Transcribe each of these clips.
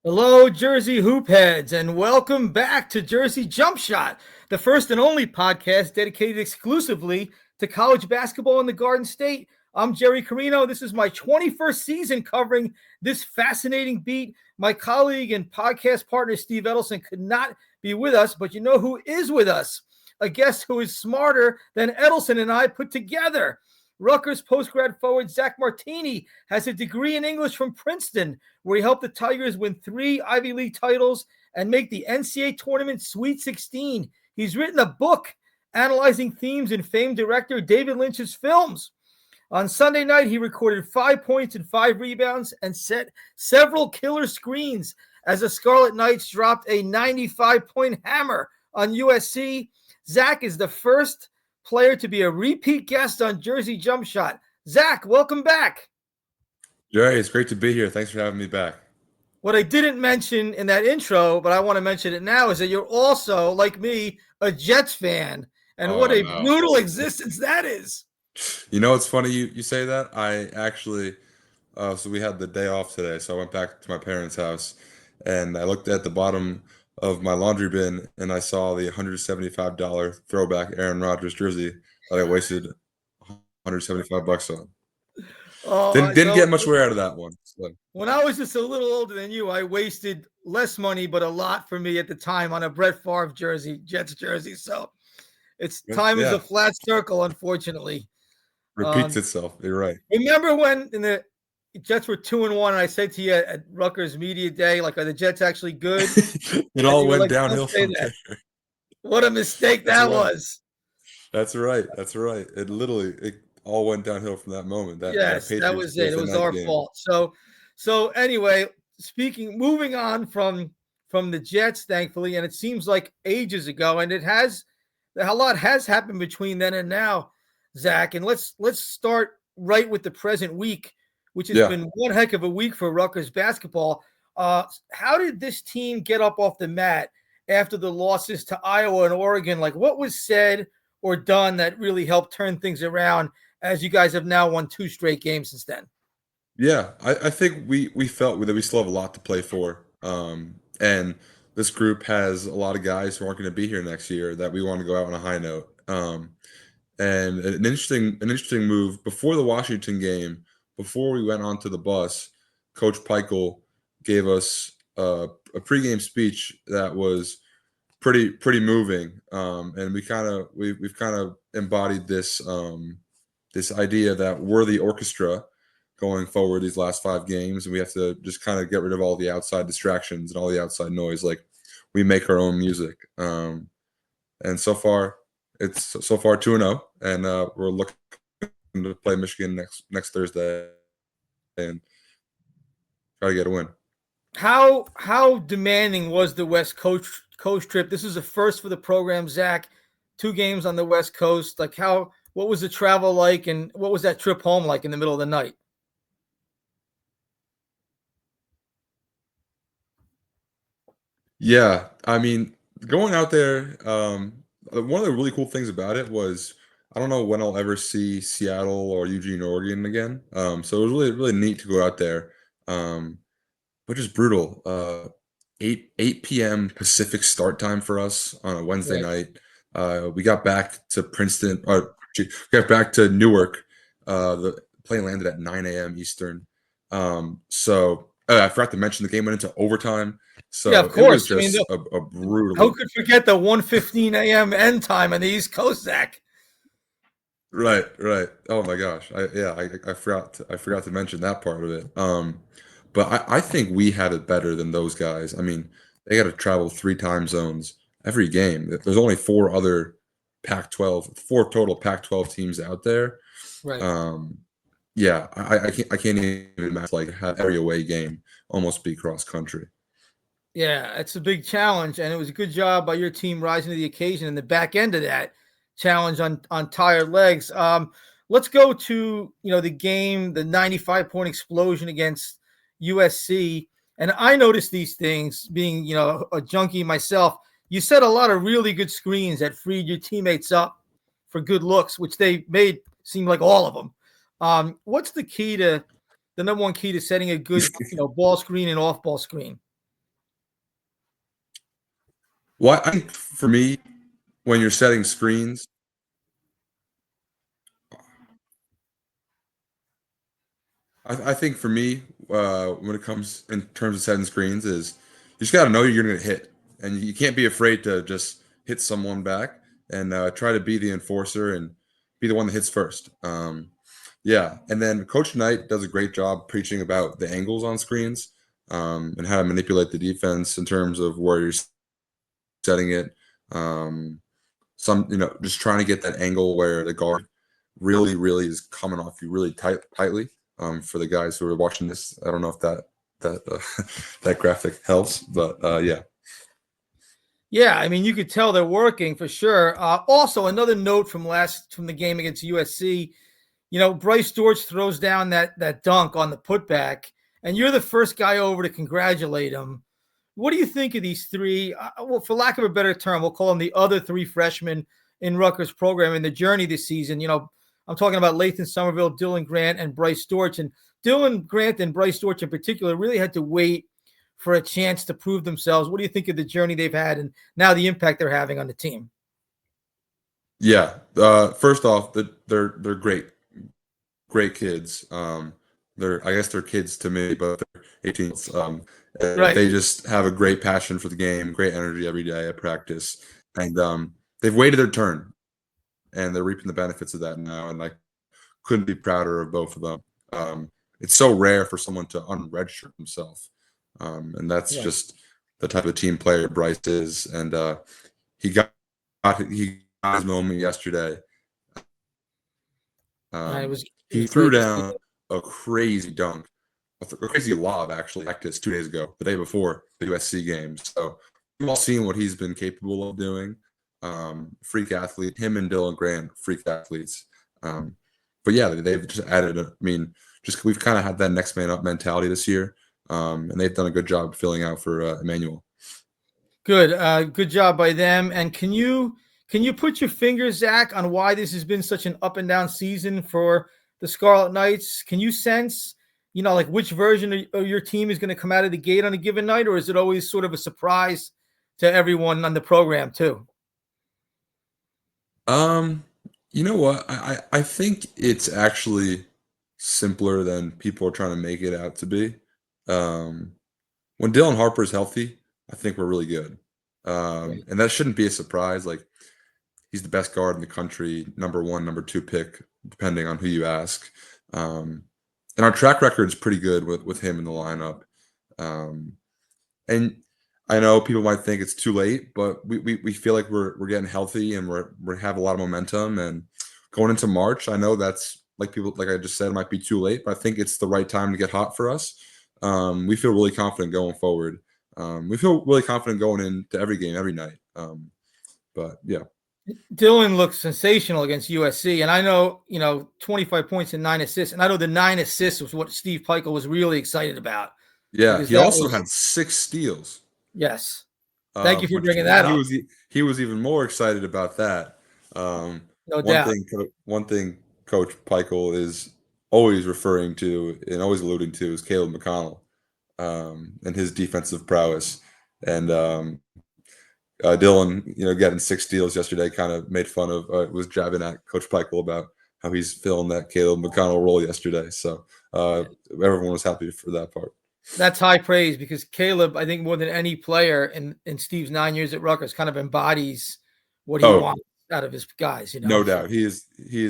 Hello, Jersey Hoopheads, and welcome back to Jersey Jump Shot, the first and only podcast dedicated exclusively to college basketball in the Garden State. I'm Jerry Carino. This is my 21st season covering this fascinating beat. My colleague and podcast partner, Steve Edelson, could not be with us, but you know who is with us? A guest who is smarter than Edelson and I put together. Rutgers post-grad forward Zach Martini has a degree in English from Princeton, where he helped the Tigers win 3 Ivy League titles and make the NCAA tournament Sweet 16. He's written a book analyzing themes in famed director David Lynch's films. On Sunday night, he recorded 5 points and 5 rebounds and set several killer screens as the Scarlet Knights dropped a 95-point hammer on USC. Zach is the first player to be a repeat guest on Jersey Jump Shot. Zach, welcome back. Jerry, it's great to be here. Thanks for having me back. What I didn't mention in that intro, but I want to mention it now, is that you're also, like me, a Jets fan. And what a brutal existence that is. You know, it's funny you say that. I actually, so we had the day off today, so I went back to my parents' house, and I looked at the bottom of my laundry bin, and I saw the $175 throwback Aaron Rodgers jersey that I wasted $175 on. Didn't get much wear out of that one. So. When I was just a little older than you, I wasted less money, but a lot for me at the time on a Brett Favre jersey, Jets jersey. So it's time is a flat circle, unfortunately. Repeats itself. You're right. Remember when the Jets were 2-1, and I said to you at Rutgers Media Day, like, are the Jets actually good? It all went downhill from there. What a mistake that was. That's right. It all went downhill from that moment. That was it. It was our fault. So anyway, moving on from the Jets, thankfully, and it seems like ages ago, and a lot has happened between then and now, Zach. And let's start right with the present week, which has been one heck of a week for Rutgers basketball. How did this team get up off the mat after the losses to Iowa and Oregon? Like, what was said or done that really helped turn things around, as you guys have now won 2 straight games since then? Yeah, I think we felt that we still have a lot to play for. And this group has a lot of guys who aren't going to be here next year that we want to go out on a high note. And an interesting move before the Washington game, before we went onto the bus, Coach Pikiell gave us a pregame speech that was pretty moving. And we've kind of embodied this idea that we're the orchestra going forward these last 5 games, and we have to just kind of get rid of all the outside distractions and all the outside noise. Like, we make our own music. And so far it's 2-0, and we're looking to play Michigan next Thursday and try to get a win. How demanding was the West Coast trip? This is a first for the program, Zach. 2 games on the West Coast. Like, what was the travel like, and what was that trip home like in the middle of the night? Yeah, I mean, going out there, one of the really cool things about it was, I don't know when I'll ever see Seattle or Eugene, Oregon again. So it was really, really neat to go out there. But just brutal. 8 p.m. Pacific start time for us on a Wednesday night. We got back to Princeton, got back to Newark. The plane landed at 9 a.m. Eastern. So I forgot to mention the game went into overtime. So yeah, of course. It was just a brutal. Who could forget the 1:15 a.m. end time on the East Coast, Zach? Right. Oh my gosh. I forgot to mention that part of it. But I think we had it better than those guys. I mean, they got to travel 3 time zones every game. There's only 4 total Pac-12 teams out there. Right. I can't even imagine, like, have every away game almost be cross country. Yeah, it's a big challenge, and it was a good job by your team rising to the occasion in the back end of that challenge on tired legs. Let's go to the game, the 95-point explosion against USC. And I noticed these things, being a junkie myself. You set a lot of really good screens that freed your teammates up for good looks, which they made seem like all of them. What's the number one key to setting a good ball screen and off ball screen? Well, I think for me, when you're setting screens, I think for me, when it comes in terms of setting screens, is you just got to know you're going to hit, and you can't be afraid to just hit someone back and try to be the enforcer and be the one that hits first. Yeah, and then Coach Knight does a great job preaching about the angles on screens and how to manipulate the defense in terms of where you're setting it. Um, just trying to get that angle where the guard really, really is coming off you really tightly. For the guys who are watching this, I don't know if that that graphic helps, but yeah. Yeah, I mean, you could tell they're working for sure. Also, another note from the game against USC, Bryce George throws down that dunk on the putback, and you're the first guy over to congratulate him. What do you think of these three? Well, for lack of a better term, we'll call them the other three freshmen in Rutgers program in the journey this season. I'm talking about Lathan Somerville, Dylan Grant, and Bryce George. And Dylan Grant and Bryce George in particular really had to wait for a chance to prove themselves. What do you think of the journey they've had and now the impact they're having on the team? Yeah. First off, they're great kids. I guess they're kids to me, but they're 18. Right. They just have a great passion for the game, great energy every day at practice, and they've waited their turn, and they're reaping the benefits of that now. And I couldn't be prouder of both of them. It's so rare for someone to unregister himself, and that's Right. just the type of team player Bryce is. And he got he got his moment yesterday. It was it He was threw great to see down that. a crazy dunk, a crazy lob actually, practice 2 days ago, the day before the USC game. So we've all seen what he's been capable of doing. Freak athlete, him and Dylan Grant, freak athletes. But yeah, they've just added. Just we've kind of had that next man up mentality this year, and they've done a good job filling out for Emmanuel. Good job by them. And can you put your fingers, Zach, on why this has been such an up and down season for the Scarlet Knights? Can you sense, like which version of your team is going to come out of the gate on a given night, or is it always sort of a surprise to everyone on the program too? Um, you know what? I think it's actually simpler than people are trying to make it out to be. Um, when Dylan Harper's healthy, I think we're really good. Right. And that shouldn't be a surprise. Like he's the best guard in the country, number one, number two pick, depending on who you ask. Um, and our track record is pretty good with him in the lineup. Um, and I know people might think it's too late, but we feel like we're getting healthy and we have a lot of momentum. And going into March, I know that's like I just said, it might be too late, but I think it's the right time to get hot for us. We feel really confident going forward. We feel really confident going into every game every night. But yeah. Dylan looked sensational against USC, and I know 25 points and 9 assists, and I know the 9 assists was what Steve Pikiell was really excited about Yeah, because he that also was had 6 steals, yes. Thank you for which bringing that up. he was even more excited about that. Um, No doubt. one thing Coach Pikiell is always referring to and always alluding to is Caleb McConnell, and his defensive prowess. And Dylan, getting 6 steals yesterday kind of made fun of was jabbing at Coach Pikiell about how he's filling that Caleb McConnell role yesterday. So everyone was happy for that part. That's high praise because Caleb, I think more than any player in Steve's 9 years at Rutgers, kind of embodies what he Oh, wants out of his guys. no So doubt. He is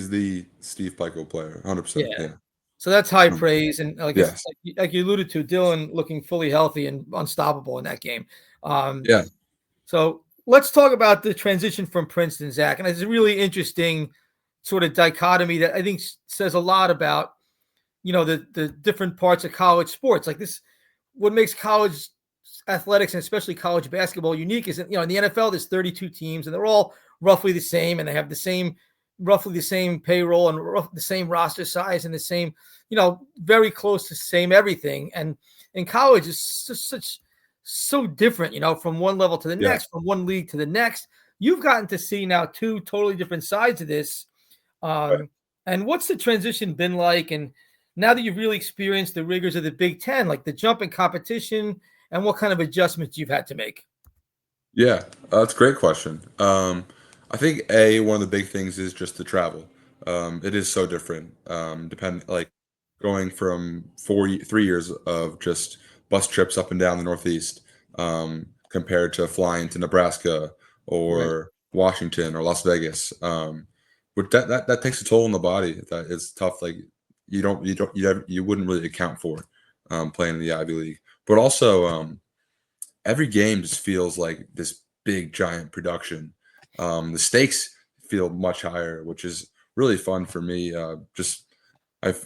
the Steve Pikiell player, 100%. yeah, Yeah. so that's high Um, praise, and like yes. like you alluded to, Dylan looking fully healthy and unstoppable in that game. Um, Yeah. so let's talk about the transition from Princeton, Zach, and it's a really interesting sort of dichotomy that I think says a lot about the different parts of college sports. Like this, what makes college athletics and especially college basketball unique is that in the NFL there's 32 teams and they're all roughly the same and they have roughly the same payroll and the same roster size and the same very close to the same everything. And in college it's just so different, from one level to the Yeah. next, from one league to the next. You've gotten to see now two totally different sides of this. Right. And what's the transition been like? And now that you've really experienced the rigors of the Big Ten, like the jump in competition and what kind of adjustments you've had to make? Yeah, that's a great question. I think one of the big things is just the travel. It is so different. Like going from 3 years of just bus trips up and down the Northeast, compared to flying to Nebraska Right. or Washington or Las Vegas. But that takes a toll on the body. That is tough. Like you wouldn't really account for playing in the Ivy League, but also. Every game just feels like this big giant production. The stakes feel much higher, which is really fun for me. Just I f-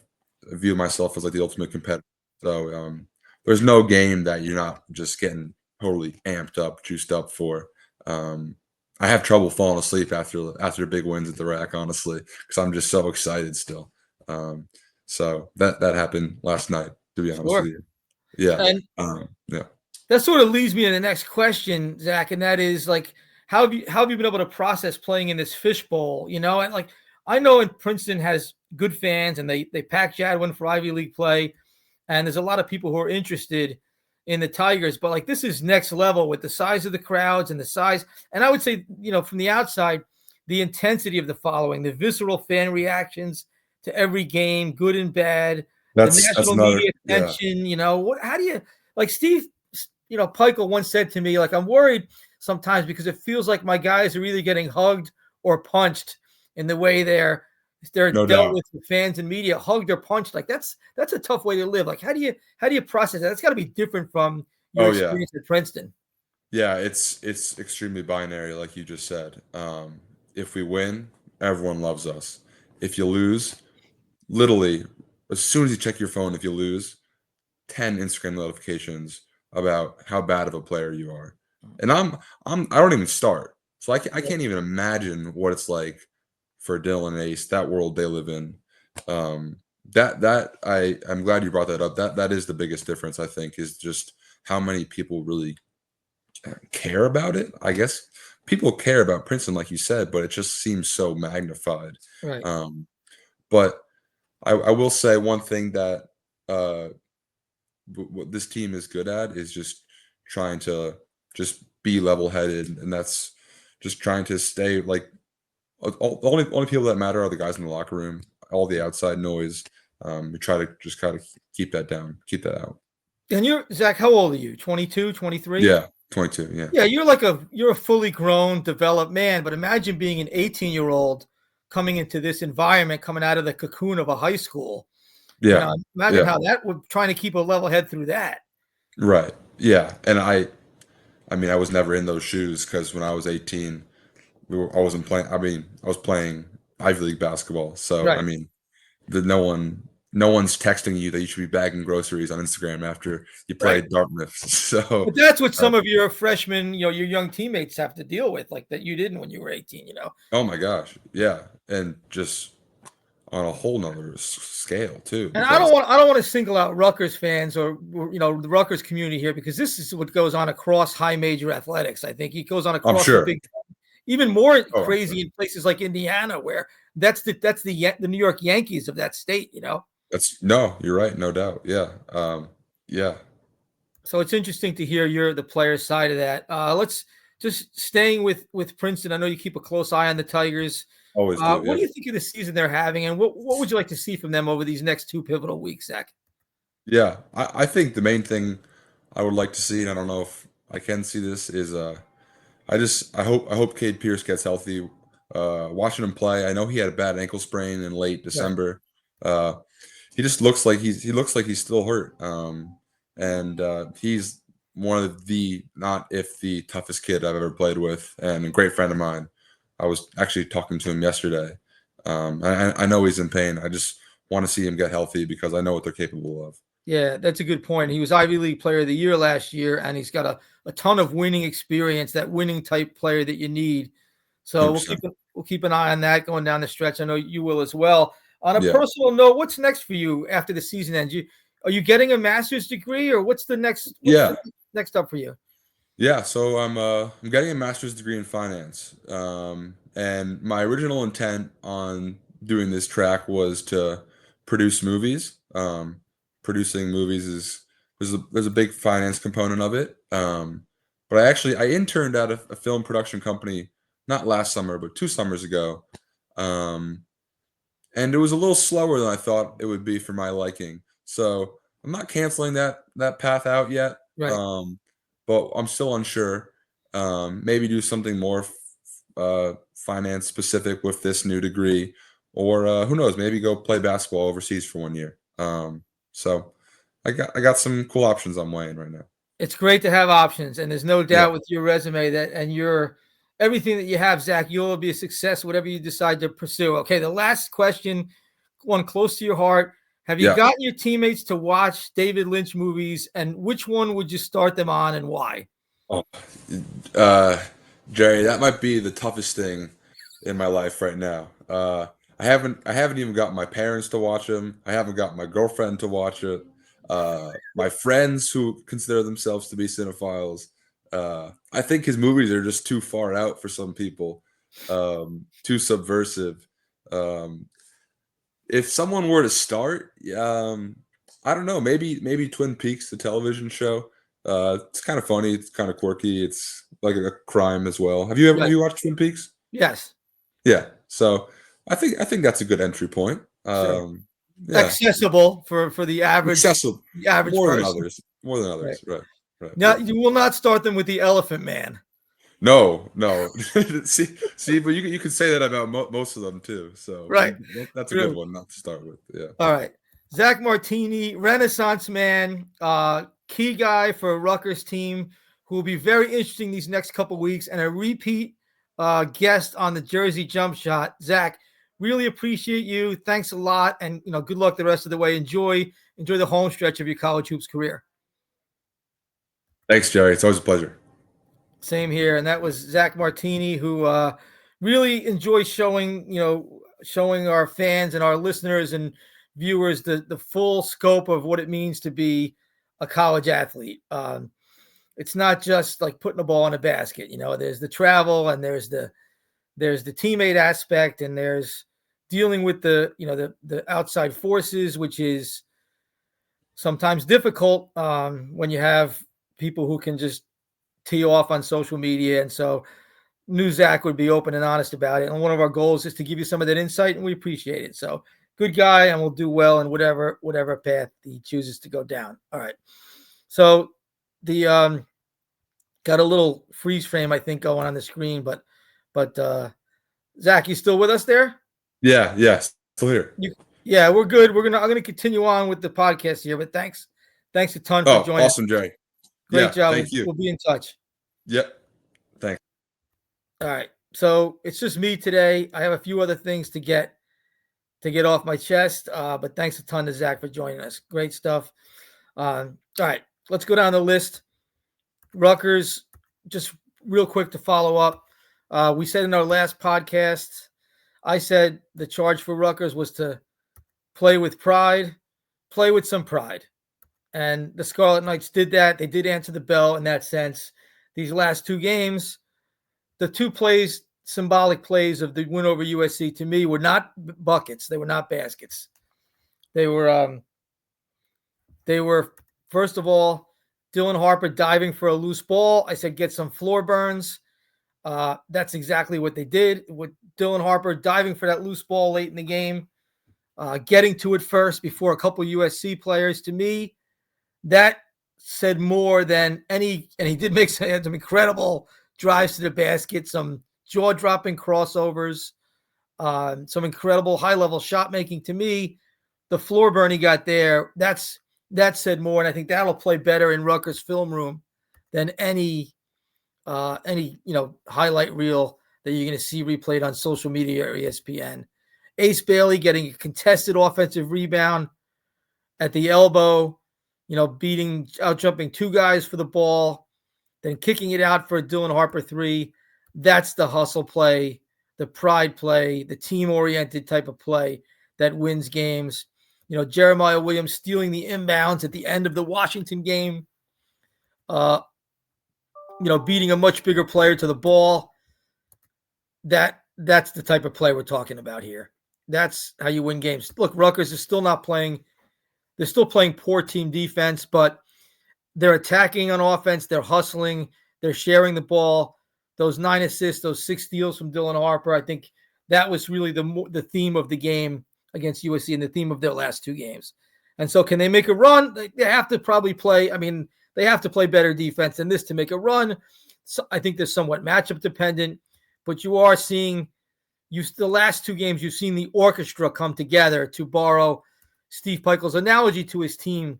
I view myself as like the ultimate competitor. So there's no game that you're not just getting totally amped up, juiced up for. Um, I have trouble falling asleep after big wins at the rack, honestly, because I'm just so excited still. Um, so that happened last night, to be honest Sure. with you. Yeah. And Yeah. that sort of leads me to the next question, Zach, and that is like, how have you been able to process playing in this fishbowl? And like I know in Princeton has good fans, and they pack Jadwin for Ivy League play, and there's a lot of people who are interested in the Tigers, but like this is next level with the size of the crowds and the size, and I would say from the outside, the intensity of the following, the visceral fan reactions to every game, good and bad, the That's national another media yeah. attention. How do you like Steve? Pikiell once said to me, like, I'm worried sometimes because it feels like my guys are either getting hugged or punched in the way they're No dealt doubt. with the fans and media, hugged or punched. Like that's a tough way to live. Like how do you process that? That's got to be different from your Oh, yeah. experience at Princeton. Yeah, it's extremely binary, like you just said. If we win, everyone loves us. If you lose, literally, as soon as you check your phone, if you lose, 10 Instagram notifications about how bad of a player you are. And I don't even start. So I Yeah. can't even imagine what it's like for Dylan and Ace, that world they live in. Um, I'm glad you brought that up. That is the biggest difference, I think, is just how many people really care about it. I guess people care about Princeton, like you said, but it just seems so magnified. Right. Um, but I will say one thing that uh, what this team is good at is just trying to just be level headed, and that's just trying to stay like the only people that matter are the guys in the locker room. All the outside noise, we try to just kind of keep that down, keep that out. And you're Zach, how old are you? 22, 23? Yeah, 22. Yeah, Yeah, you're a fully grown, developed man, but imagine being an 18-year-old coming into this environment, coming out of the cocoon of a high school. yeah, Imagine yeah. how that would trying to keep a level head through that. Right. Yeah, and I mean, I was never in those shoes because when I was 18, I wasn't playing. I mean, I was playing Ivy League basketball. So, I Right. mean, no one's texting you that you should be bagging groceries on Instagram after you Right. played Dartmouth. So, But that's what uh, some of your freshmen, your young teammates have to deal with, like that you didn't when you were 18. oh my gosh, yeah, and just on a whole nother scale too, And I don't because want I don't want to single out Rutgers fans or the Rutgers community here because this is what goes on across high major athletics. I think it goes on I'm across the sure. big, even more Oh, I'm sure. crazy in places like Indiana, where that's the New York Yankees of that state. That's no, you're right, no doubt. Yeah, yeah, So it's interesting to hear the player's side of that. Let's just staying with Princeton. I know you keep a close eye on the Tigers. always do. What Yeah. do you think of the season they're having, and what would you like to see from them over these next two pivotal weeks, Zach? Yeah, I think the main thing I would like to see, and I don't know if I can see this, is I hope Cade Pierce gets healthy. Watching him play, I know he had a bad ankle sprain in late Right. December. Uh, he just looks like he looks like he's still hurt. And he's one of the not if the toughest kid I've ever played with, and a great friend of mine. I was actually talking to him yesterday. I know he's in pain. I just want to see him get healthy because I know what they're capable of. Yeah, that's a good point. He was Ivy League Player of the Year last year, and he's got a ton of winning experience, that winning type player that you need. So we'll 100%. keep an eye on that going down the stretch. I know you will as well. On a Yeah. personal note, what's next for you after the season ends? Are you getting a master's degree, or what's the Yeah. next up for you? Yeah, so I'm getting a master's degree in finance. And my original intent on doing this track was to produce movies. Producing movies is there's a big finance component of it. but I interned at a film production company not last summer, but 2 summers ago. And it was a little slower than I thought it would be for my liking. So I'm not canceling that path out yet, Right. but I'm still unsure. Maybe do something more finance specific with this new degree, or who knows? Maybe go play basketball overseas for 1 year. So I got some cool options I'm weighing right now. It's great to have options, and there's no Yeah. doubt with your resume that and your everything that you have, Zach, you'll be a success whatever you decide to pursue. Okay, the last question, one close to your heart. Have you Yeah. gotten your teammates to watch David Lynch movies, and which one would you start them on and why? Oh, uh, Jerry, that might be the toughest thing in my life right now. I haven't even got my parents to watch them. I haven't got my girlfriend to watch it. My friends who consider themselves to be cinephiles. I think his movies are just too far out for some people, too subversive. Um, if someone were to start, I don't know, maybe Twin Peaks, the television show. It's kind of funny, it's kind of quirky, it's like a crime as well. Have Right. you watched Twin Peaks? Yes. Yeah. So I think that's a good entry point. Sure. Yeah, Accessible for accessible the average more than person. others, more than Right. others. Right, right, Now, right. you will not start them with the Elephant Man. No, no. See, but you can say that about most of them too. So Right. that's a good True. one not to start with. Yeah. All right. Zack Martini, Renaissance man, key guy for a Rutgers team who will be very interesting these next couple weeks, and a repeat guest on the Jersey Jump Shot. Zach, really appreciate you. Thanks a lot, and good luck the rest of the way. Enjoy the home stretch of your college hoops career. Thanks, Jerry. It's always a pleasure. Same here. And that was Zack Martini, who really enjoys showing our fans and our listeners and viewers the full scope of what it means to be a college athlete. It's not just like putting a ball in a basket. There's the travel, and there's the teammate aspect, and there's dealing with the outside forces, which is sometimes difficult when you have people who can just tee off on social media. And so knew Zach would be open and honest about it. And one of our goals is to give you some of that insight, and we appreciate it. So good guy, and will do well in whatever path he chooses to go down. All right. So the got a little freeze frame, I think, going on the screen, but Zach, you still with us there? Yeah, yes. Still here. Yeah, we're good. I'm gonna continue on with the podcast here, but thanks a ton for Oh, joining. awesome, Jerry. Great job. Thank you. We'll be in touch. Yep. Thanks. All right. So it's just me today. I have a few other things to get off my chest, but thanks a ton to Zach for joining us. Great stuff. All right. Let's go down the list. Rutgers, just real quick to follow up. We said in our last podcast, I said the charge for Rutgers was to play with pride, play with some pride. And the Scarlet Knights did that. They did answer the bell in that sense. These last two games, the two symbolic plays of the win over USC, to me, were not buckets. They were not baskets. They were first of all, Dylan Harper diving for a loose ball. I said, get some floor burns. That's exactly what they did with Dylan Harper diving for that loose ball late in the game, getting to it first before a couple USC players. To me, that said more than any, and he did make some incredible drives to the basket, some jaw-dropping crossovers, some incredible high-level shot making. To me, the floor burn he got there, that said more, and I think that'll play better in Rutgers' film room than any highlight reel that you're going to see replayed on social media or ESPN. Ace Bailey getting a contested offensive rebound at the elbow, jumping two guys for the ball, then kicking it out for a Dylan Harper three. That's the hustle play, the pride play, the team-oriented type of play that wins games. Jeremiah Williams stealing the inbounds at the end of the Washington game, beating a much bigger player to the ball. That's the type of play we're talking about here. That's how you win games. Look, Rutgers is still not playing. They're still playing poor team defense, but they're attacking on offense. They're hustling. They're sharing the ball. Those 9 assists, those 6 steals from Dylan Harper, I think that was really the theme of the game against USC and the theme of their last 2 games. And so can they make a run? They have to probably play. I mean, they have to play better defense than this to make a run. So I think they're somewhat matchup dependent, but you are seeing the last 2 games, you've seen the orchestra come together, to borrow Steve Pikiell's analogy to his team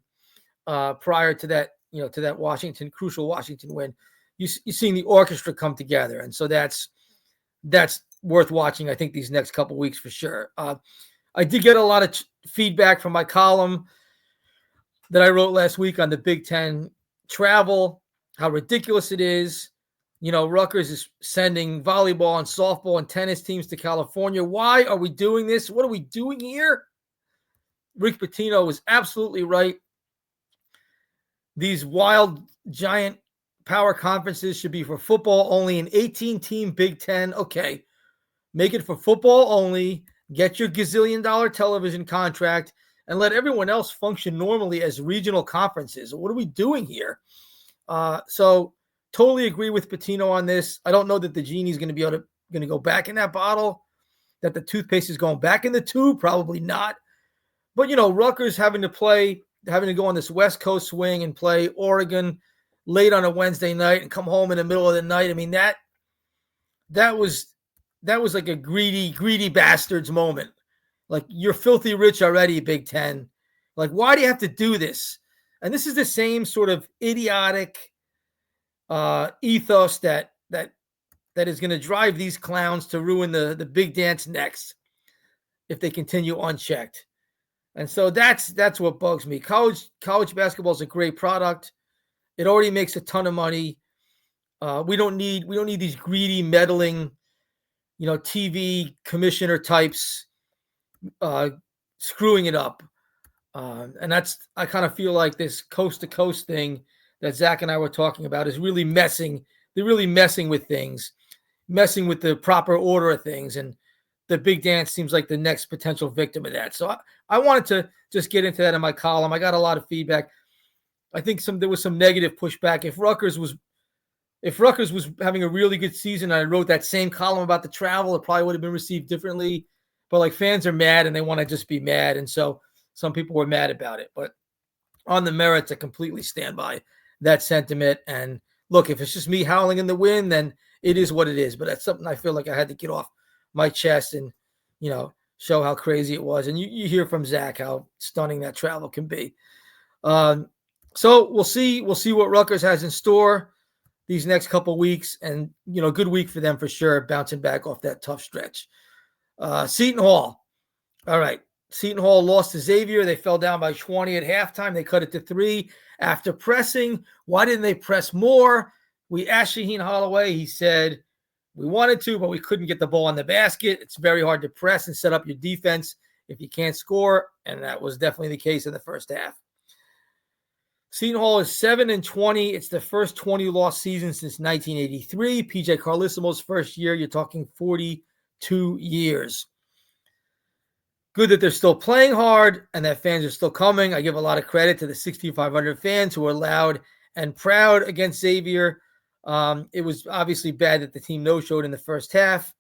prior to that, to that crucial Washington win. You're seeing the orchestra come together. And so that's worth watching, I think, these next couple of weeks for sure. I did get a lot of feedback from my column that I wrote last week on the Big Ten travel, how ridiculous it is. Rutgers is sending volleyball and softball and tennis teams to California. Why are we doing this? What are we doing here? Rick Pitino was absolutely right. These wild, giant power conferences should be for football only. An 18-team Big Ten. Okay, make it for football only. Get your gazillion-dollar television contract and let everyone else function normally as regional conferences. What are we doing here? So totally agree with Pitino on this. I don't know that the genie's going to go back in that bottle, that the toothpaste is going back in the tube. Probably not. But, Rutgers having to go on this West Coast swing and play Oregon late on a Wednesday night and come home in the middle of the night. I mean, that was like a greedy bastards moment. Like, you're filthy rich already, Big Ten. Like, why do you have to do this? And this is the same sort of idiotic ethos that is going to drive these clowns to ruin the big dance next if they continue unchecked. And so that's what bugs me. College basketball is a great product. It already makes a ton of money. We don't need these greedy, meddling, TV commissioner types screwing it up. And I kind of feel like this coast to coast thing that Zach and I were talking about is really messing. They're really messing with things, messing with the proper order of things. And the big dance seems like the next potential victim of that. So I wanted to just get into that in my column. I got a lot of feedback. I think there was some negative pushback. If Rutgers was having a really good season, I wrote that same column about the travel, it probably would have been received differently. But like, fans are mad and they want to just be mad. And so some people were mad about it. But on the merits, I completely stand by that sentiment. And look, if it's just me howling in the wind, then it is what it is. But that's something I feel like I had to get off my chest and, show how crazy it was. And you hear from Zach how stunning that travel can be. So we'll see what Rutgers has in store these next couple weeks, and good week for them for sure, bouncing back off that tough stretch. Seton Hall. All right. Seton Hall lost to Xavier. They fell down by 20 at halftime. They cut it to 3 after pressing. Why didn't they press more? We asked Shaheen Holloway. He said, we wanted to, but we couldn't get the ball in the basket. It's very hard to press and set up your defense if you can't score. And that was definitely the case in the first half. Seton Hall is 7-20. It's the first 20-loss season since 1983. PJ Carlissimo's first year. You're talking 42 years. Good that they're still playing hard and that fans are still coming. I give a lot of credit to the 6,500 fans who were loud and proud against Xavier. It was obviously bad that the team no-showed in the first half.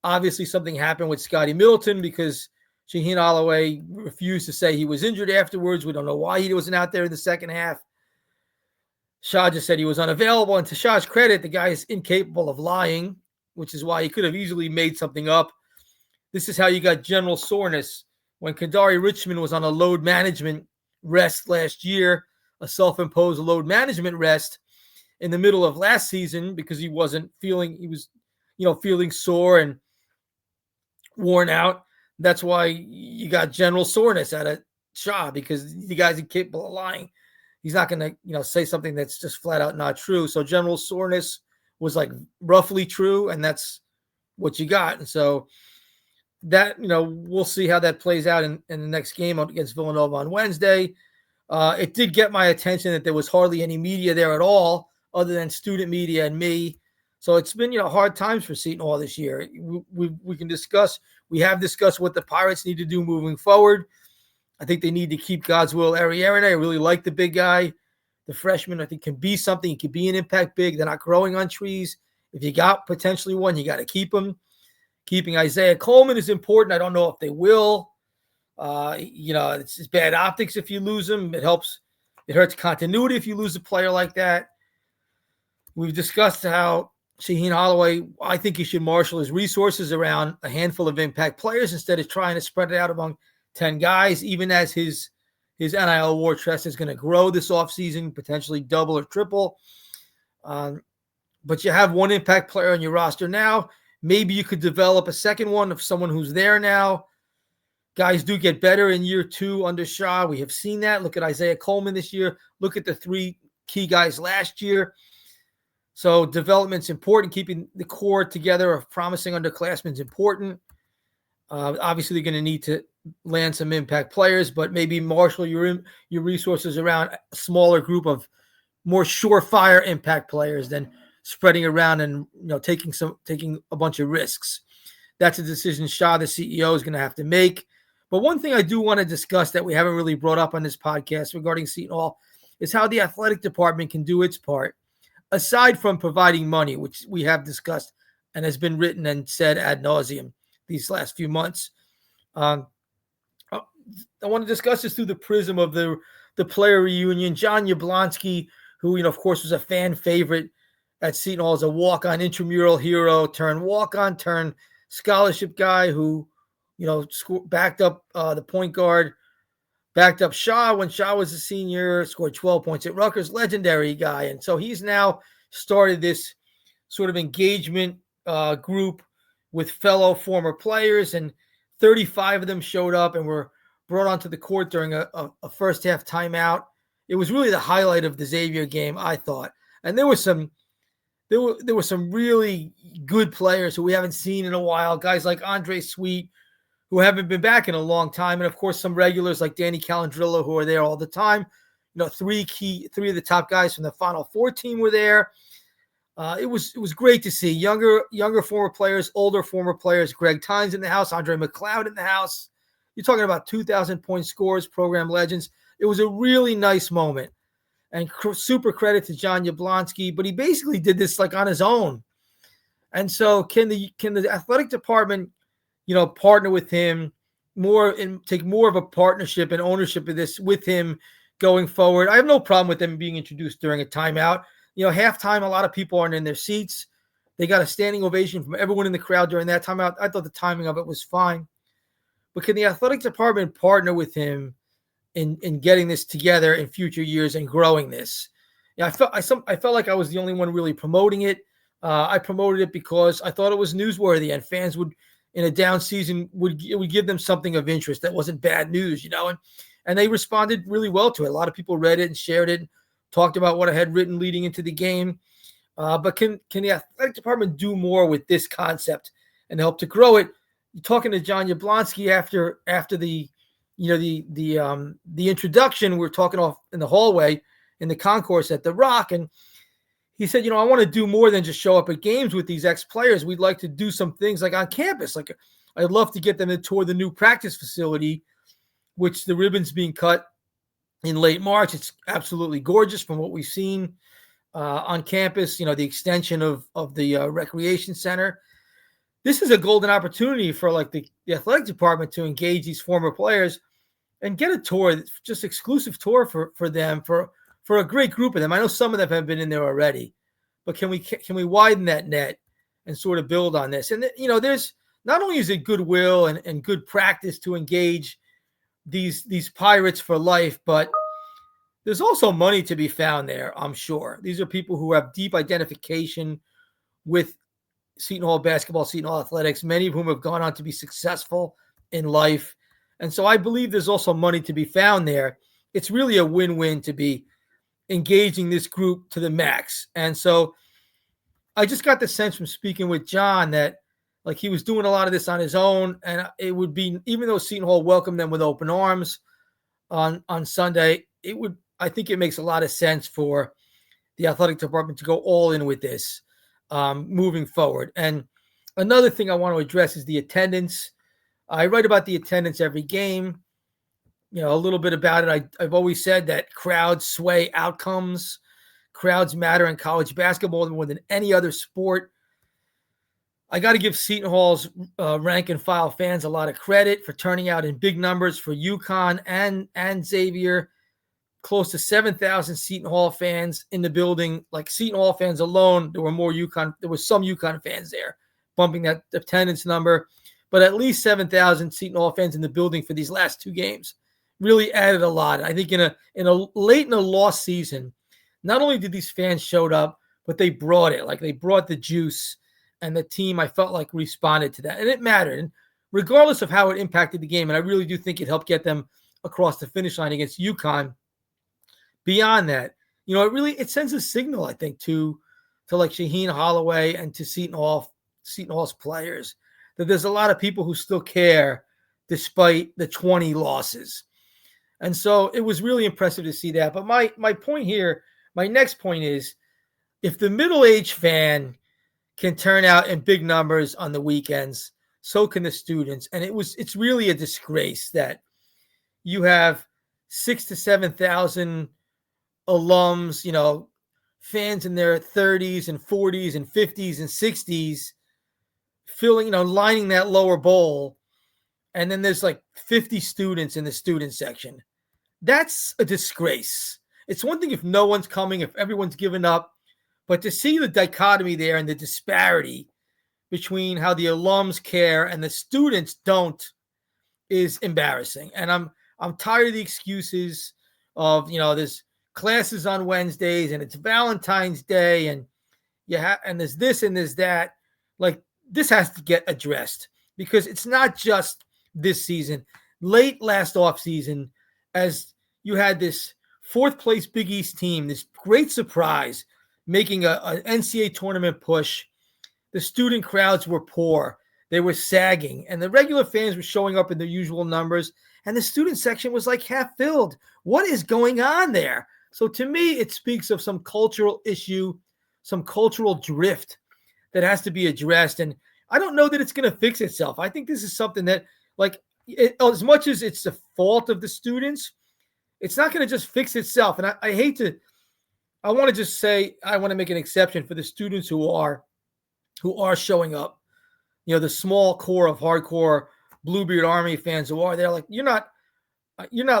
Obviously, something happened with Scotty Middleton because Shaheen Holloway refused to say he was injured afterwards. We don't know why he wasn't out there in the second half. Shah just said he was unavailable. And to Shah's credit, the guy is incapable of lying, which is why he could have easily made something up. This is how you got general soreness. When Kadari Richmond was on a load management rest last year, a self-imposed load management rest in the middle of last season because he was feeling sore and worn out. That's why you got general soreness out of Shah, because the guy's incapable of lying. He's not going to, say something that's just flat out not true. So general soreness was like roughly true, and that's what you got. And so that, we'll see how that plays out in the next game against Villanova on Wednesday. It did get my attention that there was hardly any media there at all other than student media and me. So it's been, hard times for Seton Hall this year. We have discussed what the Pirates need to do moving forward. I think they need to keep God's will Arierne. I really like the big guy. The freshmen, I think, can be something. He could be an impact big. They're not growing on trees. If you got potentially one, you got to keep them. Keeping Isaiah Coleman is important. I don't know if they will. It's bad optics if you lose him. It hurts continuity if you lose a player like that. We've discussed how Shaheen Holloway, I think he should marshal his resources around a handful of impact players instead of trying to spread it out among 10 guys, even as his NIL war chest is going to grow this offseason, potentially double or triple. But you have one impact player on your roster now. Maybe you could develop a second one of someone who's there now. Guys do get better in year 2 under Shaw. We have seen that. Look at Isaiah Coleman this year. Look at the 3 key guys last year. So development's important. Keeping the core together of promising underclassmen is important. Obviously, they're going to need to land some impact players, but maybe marshal your resources around a smaller group of more surefire impact players than spreading around and taking a bunch of risks. That's a decision Shaw, the CEO, is going to have to make. But one thing I do want to discuss that we haven't really brought up on this podcast regarding Seton Hall is how the athletic department can do its part, aside from providing money, which we have discussed and has been written and said ad nauseum these last few months. I want to discuss this through the prism of the player reunion. John Yablonsky, who, of course, was a fan favorite at Seton Hall, as a walk-on intramural hero, turn walk-on, turn scholarship guy who, backed up the point guard, backed up Shaw when Shaw was a senior, scored 12 points at Rutgers, legendary guy. And so he's now started this sort of engagement group with fellow former players, and 35 of them showed up and were brought onto the court during a first half timeout. It was really the highlight of the Xavier game, I thought. And there were some really good players who we haven't seen in a while, guys like Andre Sweet, who haven't been back in a long time, and of course some regulars like Danny Calandrillo, who are there all the time. 3 of the top guys from the Final Four team were there. It was great to see younger former players, older former players. Greg Tynes in the house, Andre McLeod in the house. You're talking about 2,000-point scores, program legends. It was a really nice moment, and super credit to John Yablonsky. But he basically did this like on his own. And so, can the athletic department, partner with him more and take more of a partnership and ownership of this with him going forward? I have no problem with them being introduced during a timeout. Halftime, a lot of people aren't in their seats. They got a standing ovation from everyone in the crowd during that timeout. I thought the timing of it was fine. But can the athletic department partner with him in getting this together in future years and growing this? I felt like I was the only one really promoting it. I promoted it because I thought it was newsworthy, and fans would, in a down season, it would give them something of interest that wasn't bad news, and they responded really well to it. A lot of people read it and shared it, talked about what I had written leading into the game. But can the athletic department do more with this concept and help to grow it? You're talking to John Yablonsky after the introduction. We were talking off in the hallway in the concourse at the Rock, and he said, I want to do more than just show up at games with these ex-players. We'd like to do some things like on campus. Like, I'd love to get them to tour the new practice facility, which the ribbon's being cut in late March. It's absolutely gorgeous from what we've seen on campus, the extension of the recreation center. This is a golden opportunity for like the athletic department to engage these former players and get a tour, just exclusive tour for them, for a great group of them. I know some of them have been in there already, but can we widen that net and sort of build on this? And there's not only is it goodwill and good practice to engage these pirates for life, but there's also money to be found there, I'm sure. These are people who have deep identification with Seton Hall basketball, Seton Hall athletics, many of whom have gone on to be successful in life. And so I believe there's also money to be found there. It's really a win-win to be engaging this group to the max. And so I just got the sense from speaking with John that like he was doing a lot of this on his own, and it would be, even though Seton Hall welcomed them with open arms on Sunday, I think it makes a lot of sense for the athletic department to go all in with this moving forward. And another thing I want to address is the attendance. I write about the attendance every game. a little bit about it. I've always said that crowds sway outcomes. Crowds matter in college basketball more than any other sport. I got to give Seton Hall's rank and file fans a lot of credit for turning out in big numbers for UConn and Xavier. Close to 7,000 Seton Hall fans in the building. Like Seton Hall fans alone, there was some UConn fans there, bumping that attendance number. But at least 7,000 Seton Hall fans in the building for these last two games really added a lot. I think in a late in a lost season, not only did these fans showed up, but they brought it. Like they brought the juice. And the team, I felt like, responded to that. And it mattered. And regardless of how it impacted the game, and I really do think it helped get them across the finish line against UConn, beyond that, it sends a signal, I think, to like Shaheen Holloway and to Seton Hall's players, that there's a lot of people who still care despite the 20 losses. And so it was really impressive to see that. But my point here, my next point is, if the middle-aged fan can turn out in big numbers on the weekends, so can the students. And it's really a disgrace that you have 6,000 to 7,000 alums, fans in their 30s and 40s and 50s and 60s filling, lining that lower bowl. And then there's like 50 students in the student section. That's a disgrace. It's one thing if no one's coming, if everyone's given up. But to see the dichotomy there and the disparity between how the alums care and the students don't is embarrassing. And I'm tired of the excuses of, there's classes on Wednesdays and it's Valentine's Day and and there's this and there's that. Like, this has to get addressed because it's not just this season. Late last offseason, as you had this fourth place Big East team, this great surprise, making an NCAA tournament push. The student crowds were poor. They were sagging. And the regular fans were showing up in their usual numbers. And the student section was like half filled. What is going on there? So to me, it speaks of some cultural issue, some cultural drift that has to be addressed. And I don't know that it's going to fix itself. I think this is something that, as much as it's the fault of the students, it's not going to just fix itself. And I want to just say, I want to make an exception for the students who are showing up. The small core of hardcore Bluebeard Army fans who are there. Like, you're not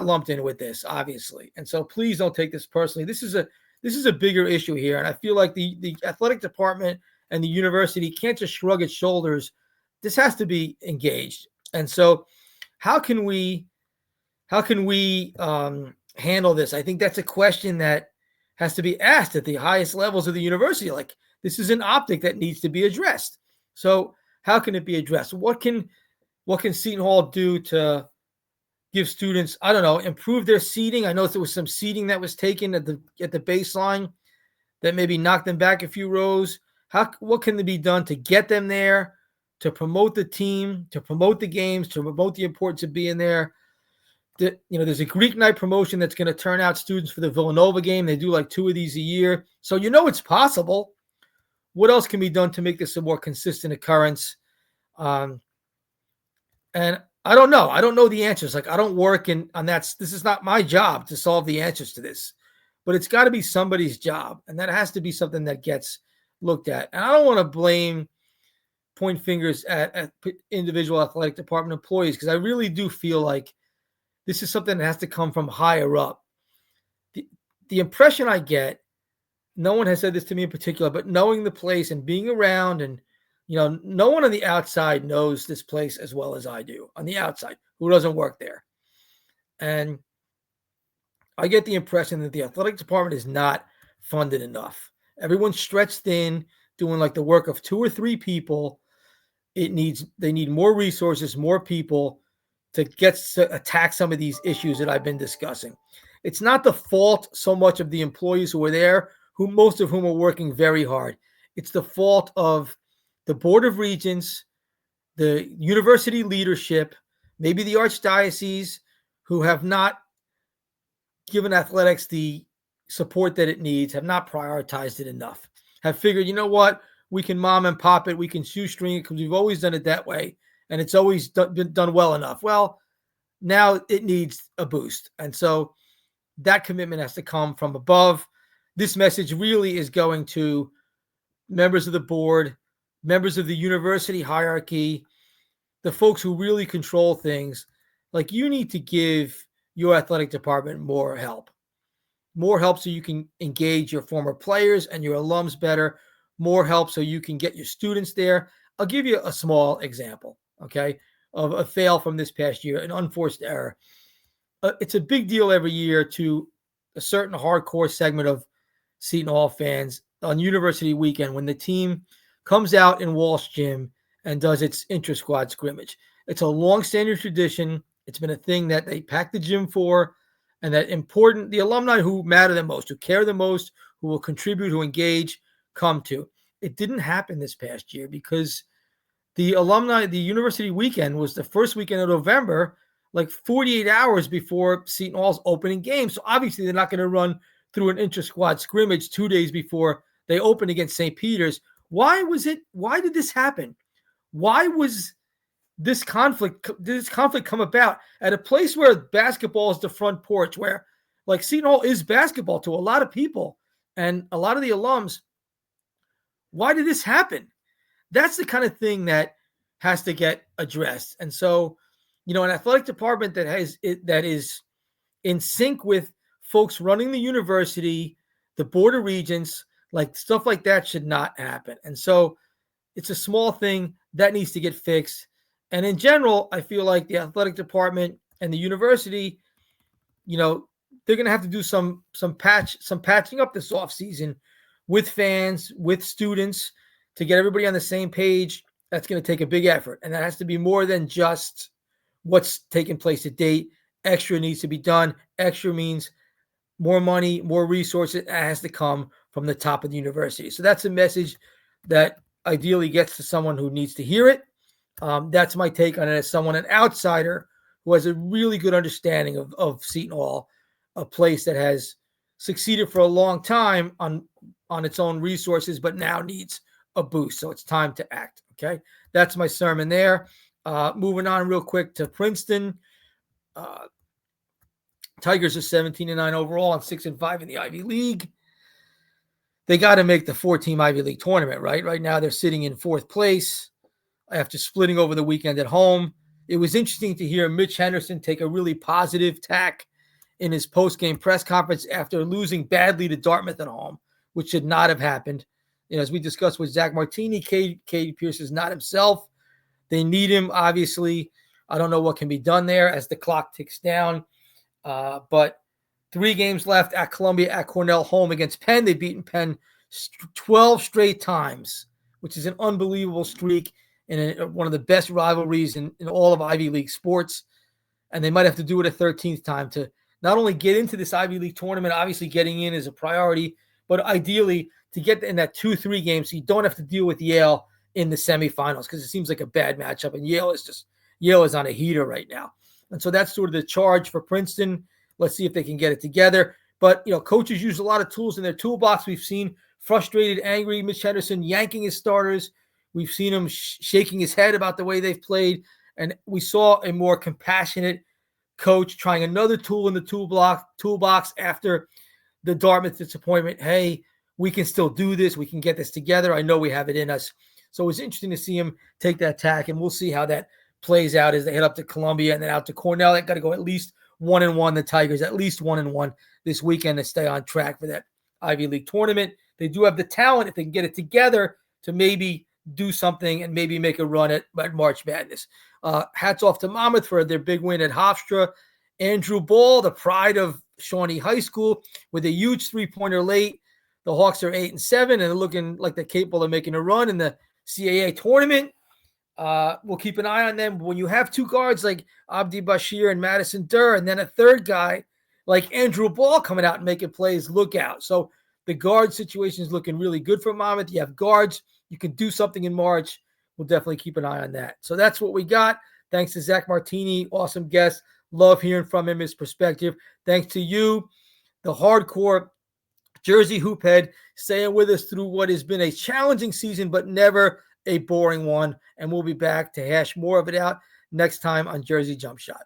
lumped in with this, obviously. And so please don't take this personally. This is a bigger issue here. And I feel like the athletic department and the university can't just shrug its shoulders. This has to be engaged. And so how can we handle this? I think that's a question that has to be asked at the highest levels of the university. Like, this is an optic that needs to be addressed. So how can it be addressed? What can Seton Hall do to give students, improve their seating? I know there was some seating that was taken at the baseline that maybe knocked them back a few rows. What can be done to get them there, to promote the team, to promote the games, to promote the importance of being there? There's a Greek night promotion that's going to turn out students for the Villanova game. They do like 2 of these a year. So it's possible. What else can be done to make this a more consistent occurrence? And I don't know. I don't know the answers. Like, I don't work on that. This is not my job to solve the answers to this. But it's got to be somebody's job. And that has to be something that gets looked at. And I don't want to point fingers at individual athletic department employees, because I really do feel like this is something that has to come from higher up. The impression I get, no one has said this to me in particular, but knowing the place and being around, and no one on the outside knows this place as well as I do on the outside, who doesn't work there. And I get the impression that the athletic department is not funded enough. Everyone's stretched thin, doing like the work of 2 or 3 people. They need more resources, more people to attack some of these issues that I've been discussing. It's not the fault so much of the employees who are there, most of whom are working very hard. It's the fault of the Board of Regents, the university leadership, maybe the Archdiocese, who have not given athletics the support that it needs, have not prioritized it enough, have figured, we can mom and pop it, we can shoestring it because we've always done it that way, and it's always been done well enough. Well, Now it needs a boost. And so that commitment has to come from above. This message really is going to members of the board, members of the university hierarchy, the folks who really control things. Like, you need to give your athletic department more help so you can engage your former players and your alums better, more help so you can get your students there. I'll give you a small example, okay, of a fail from this past year, an unforced error. It's a big deal every year to a certain hardcore segment of Seton Hall fans on University Weekend when the team comes out in Walsh Gym and does its intra-squad scrimmage. It's a long-standing tradition. It's been a thing that they pack the gym for, and that the alumni who matter the most, who care the most, who will contribute, who engage, come to. It didn't happen this past year because the University Weekend was the first weekend of November, like 48 hours before Seton Hall's opening game. So obviously they're not going to run through an intra-squad scrimmage 2 days before they open against St. Peter's. Why did this happen? Why was this conflict come about at a place where basketball is the front porch, where like Seton Hall is basketball to a lot of people and a lot of the alums? Why did this happen? That's the kind of thing that has to get addressed. And so, an athletic department that is in sync with folks running the university, the board of regents, like stuff like that should not happen. And so it's a small thing that needs to get fixed. And in general, I feel like the athletic department and the university, they're going to have to do some patching up this offseason with fans, with students, to get everybody on the same page. That's going to take a big effort. And that has to be more than just what's taking place to date. Extra needs to be done. Extra means more money, more resources. That has to come from the top of the university. So that's a message that ideally gets to someone who needs to hear it. That's my take on it as an outsider who has a really good understanding of Seton Hall, a place that has succeeded for a long time on its own resources, but now needs a boost. So it's time to act. Okay. That's my sermon there. Moving on real quick to Princeton. Tigers are 17-9 overall and 6-5 in the Ivy League. They got to make the 4-team Ivy League tournament, right? Right now they're sitting in fourth place after splitting over the weekend at home. It was interesting to hear Mitch Henderson take a really positive tack in his post-game press conference after losing badly to Dartmouth at home, which should not have happened. As we discussed with Zach Martini, Cade Pierce is not himself. They need him, obviously. I don't know what can be done there as the clock ticks down. But 3 games left at Columbia, at Cornell, home against Penn. They've beaten Penn 12 straight times, which is an unbelievable streak and one of the best rivalries in all of Ivy League sports. And they might have to do it a 13th time to not only get into this Ivy League tournament. Obviously getting in is a priority, but ideally to get in that 2-3 game so you don't have to deal with Yale in the semifinals, because it seems like a bad matchup, and Yale is on a heater right now. And so that's sort of the charge for Princeton. Let's see if they can get it together. But, coaches use a lot of tools in their toolbox. We've seen frustrated, angry Mitch Henderson yanking his starters. We've seen him shaking his head about the way they've played. And we saw a more compassionate coach trying another tool in the toolbox after the Dartmouth disappointment. Hey, we can still do this. We can get this together. I know we have it in us. So it was interesting to see him take that tack, and we'll see how that plays out as they head up to Columbia and then out to Cornell. They got to go at least 1-1. The Tigers at least 1-1 this weekend to stay on track for that Ivy League tournament. They do have the talent, if they can get it together, to maybe do something and maybe make a run at March Madness. Hats off to Monmouth for their big win at Hofstra. Andrew Ball, the pride of Shawnee High School, with a huge 3-pointer late. The Hawks are 8-7 and they're looking like they're capable of making a run in the CAA tournament. We'll keep an eye on them. When you have 2 guards like Abdi Bashir and Madison Durr, and then a third guy like Andrew Ball coming out and making plays, look out. So the guard situation is looking really good for Monmouth. You have guards. You can do something in March. We'll definitely keep an eye on that. So that's what we got. Thanks to Zack Martini. Awesome guest. Love hearing from him, his perspective. Thanks to you, the hardcore Jersey hoophead, staying with us through what has been a challenging season, but never a boring one. And we'll be back to hash more of it out next time on Jersey Jump Shot.